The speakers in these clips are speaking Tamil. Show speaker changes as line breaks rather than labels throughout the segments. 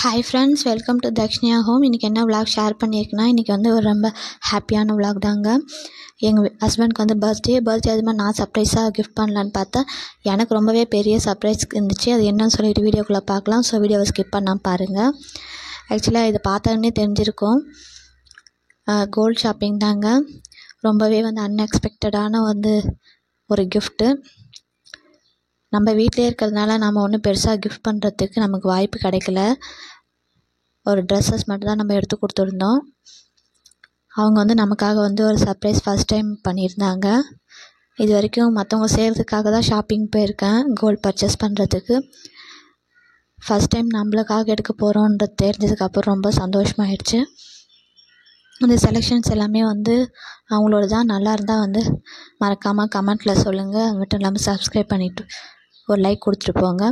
Hi friends, welcome to Dakshinya home. இன்றைக்கி என்ன விலாக் ஷேர் பண்ணியிருக்கேன்னா, இன்றைக்கி வந்து ஒரு ரொம்ப ஹாப்பியான விலாக் தாங்க. எங்கள் ஹஸ்பண்ட்க்கு வந்து பர்த்டே அது மாதிரி நான் சர்ப்ரைஸாக கிஃப்ட் பண்ணலான்னு பார்த்தேன். எனக்கு ரொம்பவே பெரிய சர்ப்ரைஸ் இருந்துச்சு. அது என்னன்னு சொல்லிட்டு வீடியோக்குள்ளே பார்க்கலாம். ஸோ வீடியோவை ஸ்கிப் பண்ணாமல் பாருங்கள். ஆக்சுவலாக இதை பார்த்தோன்னே தெரிஞ்சிருக்கும், கோல்ட் ஷாப்பிங் தாங்க. ரொம்பவே வந்து அன்எக்ஸ்பெக்டடான ஒரு கிஃப்ட்டு. நம்ம வீட்டிலே இருக்கிறதுனால நம்ம ஒன்றும் பெருசாக கிஃப்ட் பண்ணுறதுக்கு நமக்கு வாய்ப்பு கிடைக்கல. ஒரு ட்ரெஸ்ஸஸ் மட்டும் தான் நம்ம எடுத்து கொடுத்துருந்தோம். அவங்க வந்து நமக்காக வந்து ஒரு சர்ப்ரைஸ் ஃபஸ்ட் டைம் பண்ணியிருந்தாங்க. இது வரைக்கும் மற்றவங்க செய்கிறதுக்காக தான் ஷாப்பிங் போயிருக்கேன், கோல்ட் பர்ச்சேஸ் பண்ணுறதுக்கு. ஃபஸ்ட் டைம் நம்மளுக்காக எடுக்க போகிறோன்றது தெரிஞ்சதுக்கப்புறம் ரொம்ப சந்தோஷமாயிடுச்சு. அந்த செலெக்ஷன்ஸ் எல்லாமே வந்து அவங்களோட தான். நல்லா இருந்தால் வந்து மறக்காமல் கமெண்ட்டில் சொல்லுங்கள். அது மட்டும் இல்லாமல் சப்ஸ்கிரைப் பண்ணிவிட்டு ஒரு லைக் கொடுத்துட்டு போங்க.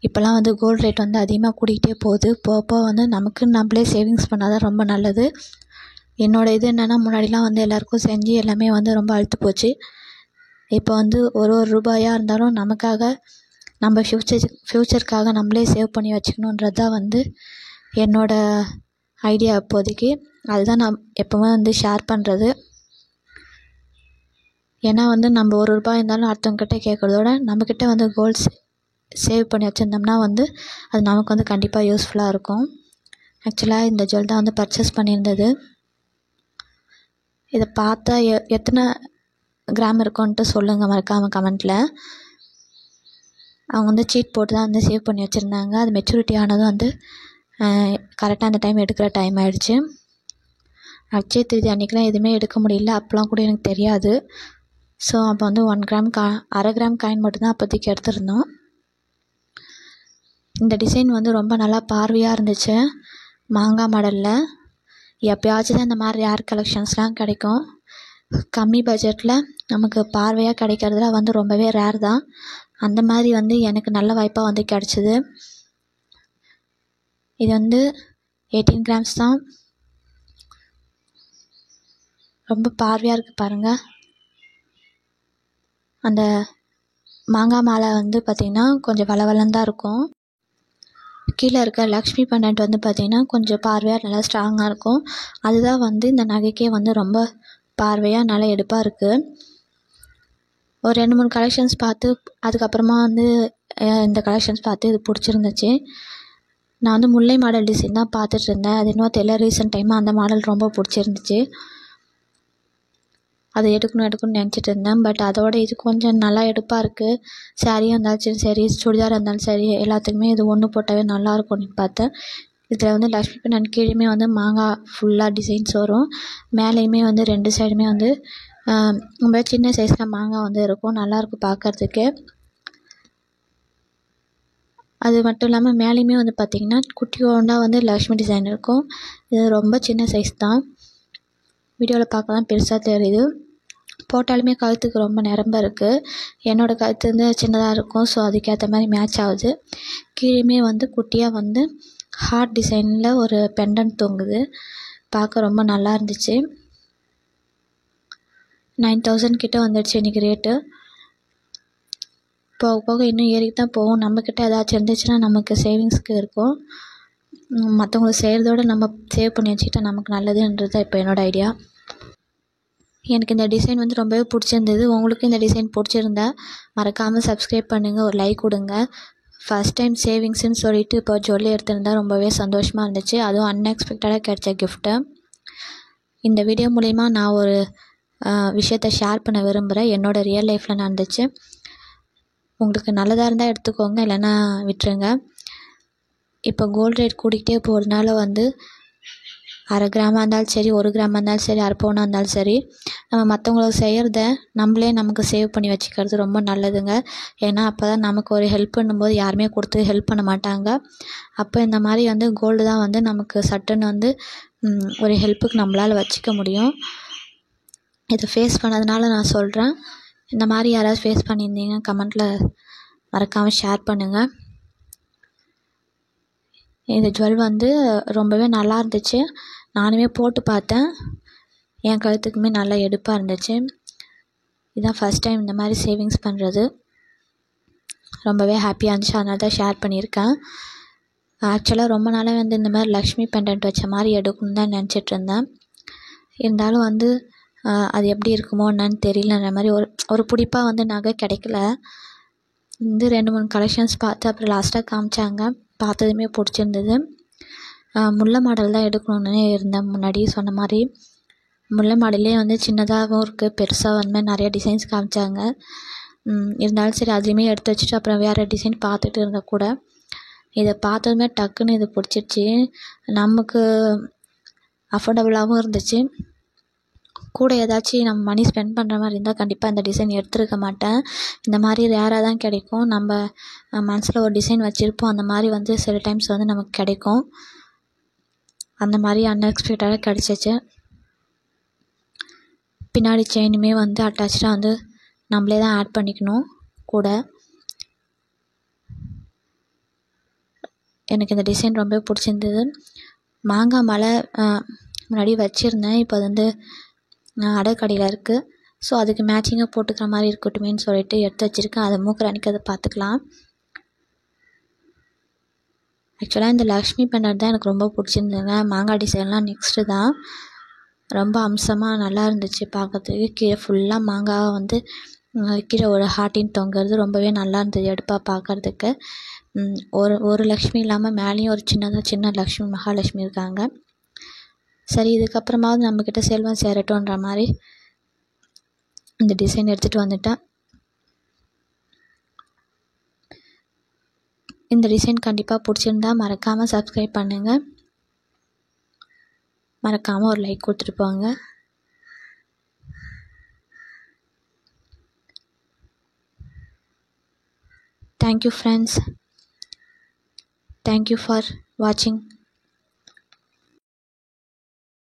இப்போல்லாம் வந்து கோல்டு ரேட் வந்து அதிகமாக கூட்டிகிட்டே போகுது. போக வந்து நமக்கு நம்மளே சேவிங்ஸ் பண்ணால் தான் ரொம்ப நல்லது. என்னோடய இது என்னென்னா, முன்னாடிலாம் வந்து எல்லாேருக்கும் செஞ்சு எல்லாமே வந்து ரொம்ப அழுத்து போச்சு. இப்போ வந்து ஒரு ரூபாயாக இருந்தாலும் நமக்காக, நம்ம ஃப்யூச்சருக்காக நம்மளே சேவ் பண்ணி வச்சுக்கணுன்றது தான் வந்து என்னோடய ஐடியா இப்போதைக்கு. அதுதான் நான் எப்போவுமே வந்து ஷேர் பண்ணுறது. ஏன்னா வந்து நம்ம ஒரு ரூபாய் இருந்தாலும் அடுத்தவங்ககிட்ட கேட்குறதோட நம்மக்கிட்ட வந்து கோல்ட்ஸ் சேவ் பண்ணி வச்சுருந்தோம்னா வந்து அது நமக்கு வந்து கண்டிப்பாக யூஸ்ஃபுல்லாக இருக்கும். ஆக்சுவலாக இந்த ஜுவல் தான் வந்து பர்ச்சேஸ் பண்ணியிருந்தது. இதை பார்த்தா எத்தனை கிராம் இருக்குன்ட்டு சொல்லுங்கள் மறக்காமல் கமெண்ட்டில். அவங்க வந்து சீட் போட்டு தான் வந்து சேவ் பண்ணி வச்சுருந்தாங்க. அது மெச்சூரிட்டி ஆனதும் வந்து கரெக்டாக அந்த டைம் எடுக்கிற டைம் ஆகிடுச்சு. அட்சய திருதி அன்றைக்கெலாம் எதுவுமே எடுக்க முடியல. அப்போலாம் கூட எனக்கு தெரியாது. ஸோ அப்போ வந்து 1 கிராம் அரை கிராம் காயின் மட்டும்தான் அப்போதைக்கு எடுத்திருந்தோம். இந்த டிசைன் வந்து ரொம்ப நல்லா பார்வையாக இருந்துச்சு. மாங்காய் மாடலில் எப்போயாச்சும் தான் இந்த மாதிரி ரேர் கலெக்ஷன்ஸ்லாம் கிடைக்கும். கம்மி பட்ஜெட்டில் நமக்கு பார்வையாக கிடைக்கிறதுல வந்து ரொம்பவே ரேர் தான். அந்த மாதிரி வந்து எனக்கு நல்ல வாய்ப்பாக வந்து கிடச்சிது. இது வந்து 18 கிராம்ஸ் தான். ரொம்ப பார்வையாக இருக்குது பாருங்கள். அந்த மாங்காய் மாலை வந்து பார்த்திங்கன்னா கொஞ்சம் வளவலன்னு தான் இருக்கும். கீழே இருக்க லக்ஷ்மி பெண்டன்ட் வந்து பார்த்திங்கன்னா கொஞ்சம் பார்வையாக நல்லா ஸ்ட்ராங்காக இருக்கும். அதுதான் வந்து இந்த நகைக்கே வந்து ரொம்ப பார்வையாக நல்லா எடுப்பாக இருக்குது. ஒரு 2-3 கலெக்ஷன்ஸ் பார்த்து அதுக்கப்புறமா வந்து இந்த கலெக்ஷன்ஸ் பார்த்து இது பிடிச்சிருந்துச்சு. நான் வந்து முல்லை மாடல் டிசைன் தான் பார்த்துட்டு இருந்தேன். அது இன்னும் தெரியல. ரீசெண்ட் டைமாக அந்த மாடல் ரொம்ப பிடிச்சிருந்துச்சு. அதை எடுக்கணும்னு நினச்சிட்டு இருந்தேன். பட் அதோட இது கொஞ்சம் நல்லா எடுப்பாக இருக்குது. சாரியாக இருந்தாலும் சரி, சுடிதாராக இருந்தாலும் சரி, எல்லாத்துக்குமே இது ஒன்று போட்டாவே நல்லாயிருக்கும்னு பார்த்தேன். இதில் வந்து லக்ஷ்மி பெண்டன்ட் கீழேயுமே வந்து மாங்காய் ஃபுல்லாக டிசைன்ஸ் வரும். மேலேயுமே வந்து 2 சைடுமே வந்து ரொம்ப சின்ன சைஸில் மாங்காய் வந்து இருக்கும். நல்லாயிருக்கும் பார்க்குறதுக்கு. அது மட்டும் இல்லாமல் மேலேயுமே வந்து பார்த்திங்கன்னா குட்டியோண்டாக வந்து லக்ஷ்மி டிசைன் இருக்கும். இது ரொம்ப சின்ன சைஸ் தான். வீடியோவில் பார்க்க தான் பெருசாக தெரியுது. போட்டாலுமே கழுத்துக்கு ரொம்ப நிரம்ப இருக்குது. என்னோடய கழுத்து வந்து சின்னதாக இருக்கும். ஸோ அதுக்கேற்ற மாதிரி மேட்ச் ஆகுது. கீழேயுமே வந்து குட்டியாக வந்து ஹார்ட் டிசைனில் ஒரு பெண்டன்ட் தொங்குது. பார்க்க ரொம்ப நல்லா இருந்துச்சு. 9000 கிட்ட வந்துடுச்சு இன்றைக்கி ரேட்டு. போக போக இன்னும் ஏறிட்டு தான் போகும். நம்மக்கிட்ட ஏதாச்சும் இருந்துச்சுன்னா நமக்கு சேவிங்ஸ்க்கு இருக்கும். மற்றவங்களுக்கு செய்கிறதோட நம்ம சேவ் பண்ணி வச்சுக்கிட்டா நமக்கு நல்லதுன்றது தான் இப்போ என்னோடய ஐடியா. எனக்கு இந்த டிசைன் வந்து ரொம்பவே பிடிச்சிருந்தது. உங்களுக்கு இந்த டிசைன் பிடிச்சிருந்தா மறக்காமல் சப்ஸ்கிரைப் பண்ணுங்கள், ஒரு லைக் கொடுங்க. ஃபஸ்ட் டைம் சேவிங்ஸ்ன்னு சொல்லிட்டு இப்போ ஜுவல்லரி எடுத்திருந்தா ரொம்பவே சந்தோஷமாக இருந்துச்சு. அதுவும் அன்எக்ஸ்பெக்டடாக கிடைச்ச கிஃப்ட்டு. இந்த வீடியோ மூலிமா நான் ஒரு விஷயத்தை ஷேர் பண்ண விரும்புகிறேன். என்னோடய ரியல் லைஃப்பில் நடந்துச்சு. உங்களுக்கு நல்லதாக இருந்தால் எடுத்துக்கோங்க, இல்லைன்னா விட்டுருங்க. இப்போ கோல்டு ரேட் கூட்டிகிட்டே போகிறதுனால வந்து அரை கிராமாக இருந்தாலும் சரி, 1 கிராமாக இருந்தாலும் சரி, அரை பவுனாக இருந்தாலும் சரி, நம்ம மற்றவங்களுக்கு செய்கிறத நம்மளே நமக்கு சேவ் பண்ணி வச்சுக்கிறது ரொம்ப நல்லதுங்க. ஏன்னா அப்போ தான் நமக்கு ஒரு ஹெல்ப் பண்ணும்போது யாருமே கொடுத்து ஹெல்ப் பண்ண மாட்டாங்க. அப்போ இந்த மாதிரி வந்து கோல்டு தான் வந்து நமக்கு சட்டுன்னு வந்து ஒரு ஹெல்ப்புக்கு நம்மளால் வச்சுக்க முடியும். இதை ஃபேஸ் பண்ணதுனால நான் சொல்கிறேன். இந்த மாதிரி யாராவது ஃபேஸ் பண்ணியிருந்தீங்க கமெண்ட்டில் மறக்காமல் ஷேர் பண்ணுங்கள். இந்த ஜுவல் வந்து ரொம்பவே நல்லா இருந்துச்சு. நானுமே போட்டு பார்த்தேன். என் கழுத்துக்குமே நல்லா எடுப்பாக இருந்துச்சு. இதுதான் ஃபஸ்ட் டைம் இந்த மாதிரி சேவிங்ஸ் பண்ணுறது. ரொம்பவே ஹாப்பியாக இருந்துச்சு, அதனால தான் ஷேர் பண்ணியிருக்கேன். ஆக்சுவலாக ரொம்ப நாளாக வந்து இந்த மாதிரி லக்ஷ்மி பெண்டன்ட் வச்ச மாதிரி எடுக்கணுன்னு தான் நினச்சிட்ருந்தேன். இருந்தாலும் வந்து அது எப்படி இருக்குமோ என்னன்னு தெரியலன்ற மாதிரி ஒரு பிடிப்பாக வந்து நகை கிடைக்கல. 2-3 கலெக்ஷன்ஸ் பார்த்து அப்புறம் லாஸ்ட்டாக காமிச்சாங்க. பார்த்ததுமே பிடிச்சிருந்தது. முல்லை மாடல் தான் எடுக்கணுன்னு இருந்தேன். முன்னாடி சொன்ன மாதிரி முல்லை மாடல்லே வந்து சின்னதாகவும் இருக்குது, பெருசாக அந்த மாதிரி நிறைய டிசைன்ஸ் காமிச்சாங்க. இருந்தாலும் சரி அதுலேயுமே எடுத்து வச்சுட்டு அப்புறம் வேறு டிசைன் பார்த்துட்டு இருந்தால் கூட இதை பார்த்ததுமே டக்குன்னு இது பிடிச்சிருச்சு. நமக்கு அஃபோர்டபுளாகவும் இருந்துச்சு. கூட ஏதாச்சும் நம்ம மணி ஸ்பெண்ட் பண்ணுற மாதிரி இருந்தால் கண்டிப்பாக இந்த டிசைன் எடுத்துருக்க மாட்டேன். இந்த மாதிரி ரேராக தான் கிடைக்கும். நம்ம மனசில் ஒரு டிசைன் வச்சுருப்போம், அந்த மாதிரி வந்து சில டைம்ஸ் வந்து நமக்கு கிடைக்கும். அந்த மாதிரி அன்எக்ஸ்பெக்டடாக கிடச்சிச்சு. பின்னாடி செயினுமே வந்து அட்டாச்சாக வந்து நம்மளே தான் ஆட் பண்ணிக்கணும் கூட. எனக்கு இந்த டிசைன் ரொம்ப பிடிச்சிருந்தது. மாங்காய் மாலை முன்னாடி வச்சுருந்தேன், இப்போ அது வந்து அடக்கடையில் இருக்குது. ஸோ அதுக்கு மேட்சிங்காக போட்டுக்கிற மாதிரி இருக்கட்டுமேன்னு சொல்லிட்டு எடுத்து வச்சுருக்கேன். அதை மூக்கிற அன்றைக்கி அதை பார்த்துக்கலாம். ஆக்சுவலாக இந்த லக்ஷ்மி பெண்டன்ட் தான் எனக்கு ரொம்ப பிடிச்சிருந்ததுங்க. மாங்காய் டிசைன்லாம் நெக்ஸ்ட்டு தான். ரொம்ப அம்சமாக நல்லா இருந்துச்சு பார்க்கறதுக்கு. கீழே ஃபுல்லாக மாங்காய் வந்து கீழே ஒரு ஹார்ட்டின் தொங்குறது ரொம்பவே நல்லா இருந்தது எடுப்பாக பார்க்குறதுக்கு. ஒரு லக்ஷ்மி இல்லாமல் மேலேயும் ஒரு சின்ன லக்ஷ்மி மகாலட்சுமி இருக்காங்க. சரி, இதுக்கப்புறமாவது நம்மக்கிட்ட செல்வம் சேரட்டுன்ற மாதிரி இந்த டிசைன் எடுத்துகிட்டு வந்துட்டேன். இந்த டிசைன் கண்டிப்பாக பிடிச்சிருந்தா மறக்காமல் சப்ஸ்கிரைப் பண்ணுங்கள். மறக்காமல் ஒரு லைக் கொடுத்துட்டு போங்க. Thank you friends. Thank you for watching.